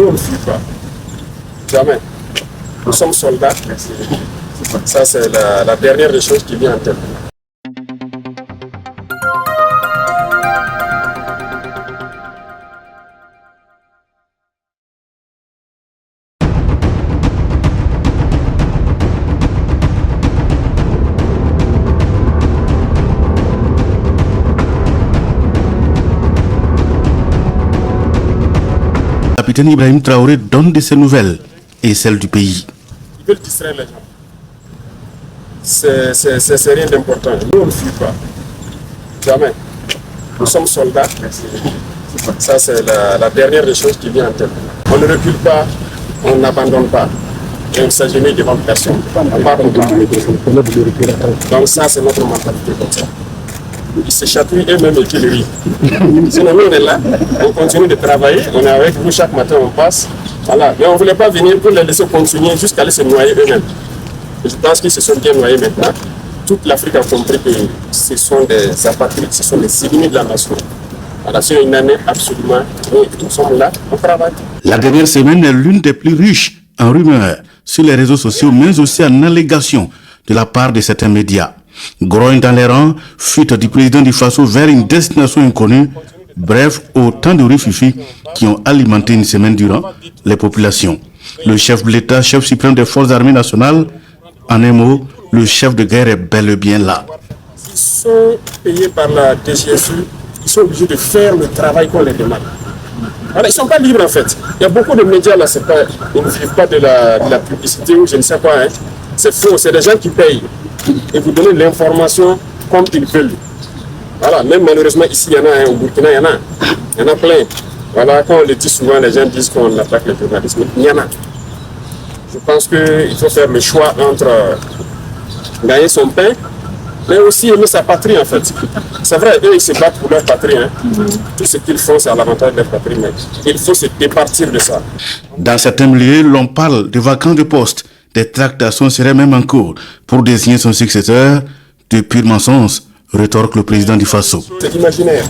Nous, on ne fuit pas. Jamais. Nous sommes soldats. Ça, c'est la dernière des choses qui vient en tête. Le capitaine Ibrahim Traoré donne de ses nouvelles et celles du pays. Ils veulent distraire les gens. C'est rien d'important. Nous, on ne fuit pas. Jamais. Nous sommes soldats. Ça, c'est la dernière des choses qui vient en tête. On ne recule pas, on n'abandonne pas. Et on ne s'agenouille devant personne. Donc ça, c'est notre mentalité comme ça. Ils se chatouillent eux-mêmes et qu'ils rient. Sinon, nous, on est là, on continue de travailler, on est avec vous chaque matin, on passe. Voilà. Mais on ne voulait pas venir pour les laisser continuer jusqu'à aller se noyer eux-mêmes. Je pense qu'ils se sont bien noyés maintenant. Toute l'Afrique a compris que ce sont des apatrides, ce sont des ennemis de la nation. Voilà, c'est une année absolument, nous sommes là, on travaille. La dernière semaine est l'une des plus riches en rumeurs sur les réseaux sociaux, mais aussi en allégations de la part de certains médias. Grogne dans les rangs, fuite du président du Faso vers une destination inconnue. Bref, autant de rififi qui ont alimenté une semaine durant les populations. Le chef de l'État, chef suprême des forces armées nationales, en un mot, le chef de guerre est bel et bien là. Ils sont payés par la DGSU, ils sont obligés de faire le travail qu'on les demande. Alors, ils ne sont pas libres en fait. Il y a beaucoup de médias là, ils ne vivent pas de la publicité ou je ne sais quoi. Hein. C'est faux, c'est des gens qui payent. Et vous donnez l'information comme ils veulent. Voilà, même malheureusement ici, il y en a, au Burkina, il y en a plein. Voilà, quand on le dit souvent, les gens disent qu'on attaque le journalisme. Il y en a. Je pense qu'il faut faire le choix entre gagner son pain, mais aussi aimer sa patrie en fait. C'est vrai, eux ils se battent pour leur patrie. Hein. Tout ce qu'ils font, c'est à l'avantage de leur patrie, mais il faut se départir de ça. Dans certains milieux, l'on parle de vacances de poste. Des tractations seraient même en cours pour désigner son successeur. De pur mensonge, rétorque le président du Faso. C'est imaginaire.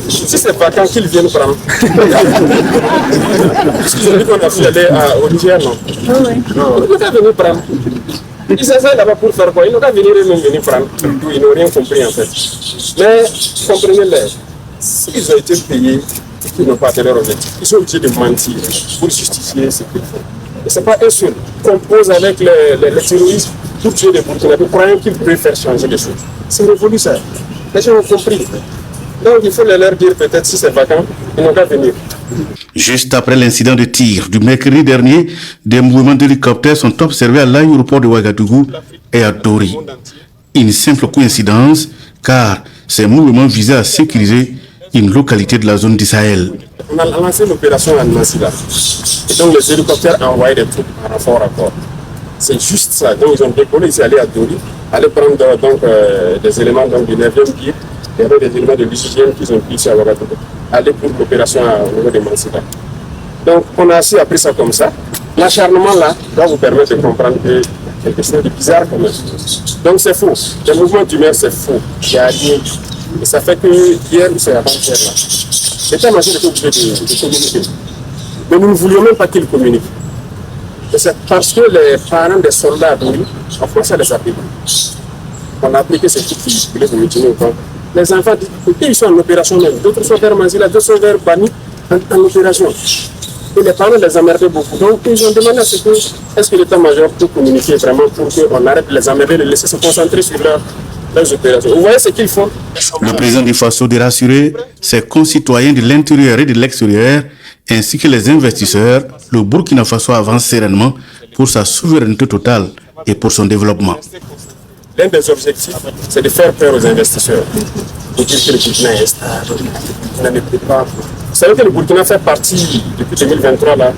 Si c'est vacant, qu'ils viennent prendre. Puisqu'ils ont dit qu'on a pu aller au Niger, non? Non, ils n'ont qu'à venir prendre. Ils essaient là-bas pour faire quoi? Ils n'ont qu'à venir eux-mêmes venir prendre. Ils n'ont rien compris en fait. Mais comprenez-les, s'ils ont été payés et qu'ils n'ont pas atteint leur objectif, ils sont obligés de mentir pour justifier ce qu'ils font. Et ce n'est pas eux seuls. Ils composent avec les terroristes pour tuer des Burkinabés, croyant qu'ils peuvent faire changer les choses. C'est révolu ça. Les gens ont compris. Donc il faut leur dire peut-être si c'est vacant, ils n'ont qu'à venir. Juste après l'incident de tir du mercredi dernier, des mouvements d'hélicoptères sont observés à l'aéroport de Ouagadougou et à Dori. Une simple coïncidence, car ces mouvements visaient à sécuriser une localité de la zone du Sahel. On a lancé l'opération à Nassila. Et donc les hélicoptères ont envoyé des troupes en renfort à corps. C'est juste ça. Donc ils ont décollé, ils sont allés à Dori, aller prendre donc, des éléments donc, du 9e guide, et avec des éléments de l'hygiène qu'ils ont pris ici à Ouagadougou, aller pour l'opération au niveau de Mansila. Donc on a aussi appris ça comme ça. L'acharnement là doit vous permettre de comprendre que quelque chose de bizarre quand même. Donc c'est faux. Les mouvements d'humeur c'est faux. Il n'y a rien. Et ça fait que hier ou c'est avant-hier là. L'état-major était obligé de communiquer. Mais nous ne voulions même pas qu'ils communiquent. Et c'est parce que les parents des soldats adorés, en France, les appliquent. On a appliqué ces petites filles qui voulaient mutiner ou pas. Les enfants disent, écoutez, ils sont en opération même. D'autres sont vers Manzila, d'autres sont vers Bani en opération. Et les parents les emmerdaient beaucoup. Donc ils ont demandé à ce que, est-ce que l'état-major peut communiquer vraiment pour qu'on arrête de les emmerder, de les laisser se concentrer sur leurs opérations. Vous voyez ce qu'ils font? Le président du Faso de rassurer ses concitoyens de l'intérieur et de l'extérieur, ainsi que les investisseurs. Le Burkina Faso avance sereinement pour sa souveraineté totale et pour son développement. L'un des objectifs, c'est de faire peur aux investisseurs. De dire que le Burkina est stable, le Burkina ne peut pas. Vous savez que le Burkina fait partie, depuis 2023, là,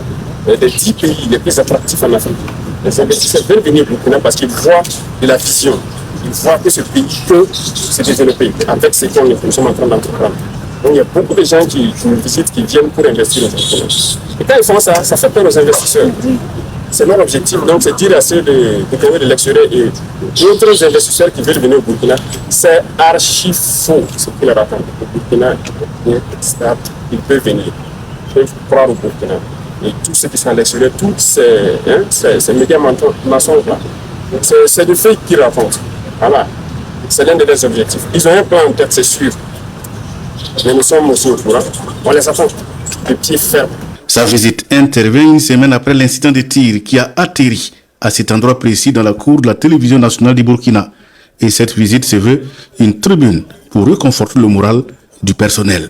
des 10 pays les plus attractifs en Afrique. Les investisseurs veulent venir au Burkina parce qu'ils voient de la vision. Ils voient que ce pays peut se développer avec ce qu'on nous sommes en train d'entreprendre. Donc il y a beaucoup de gens qui nous visitent, qui viennent pour investir au Burkina. Et quand ils font ça, ça fait peur aux investisseurs. C'est leur objectif, donc c'est dire à ceux de l'extérieur et d'autres investisseurs qui veulent venir au Burkina, c'est archi faux ce qu'ils racontent. Le Burkina est stable, ils peuvent venir, ils peuvent croire au Burkina. et tous ceux qui sont à l'extérieur, tous ces médias mensonges-là. C'est du fake qu'ils racontent. Voilà. C'est l'un de leurs objectifs. Ils ont un plan en tête, c'est sûr. Mais nous sommes aussi au courant. On les attend de pied ferme. Sa visite intervient une semaine après l'incident de tir qui a atterri à cet endroit précis dans la cour de la télévision nationale du Burkina. Et cette visite se veut une tribune pour réconforter le moral du personnel.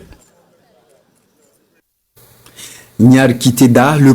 Nyar Kiteda, le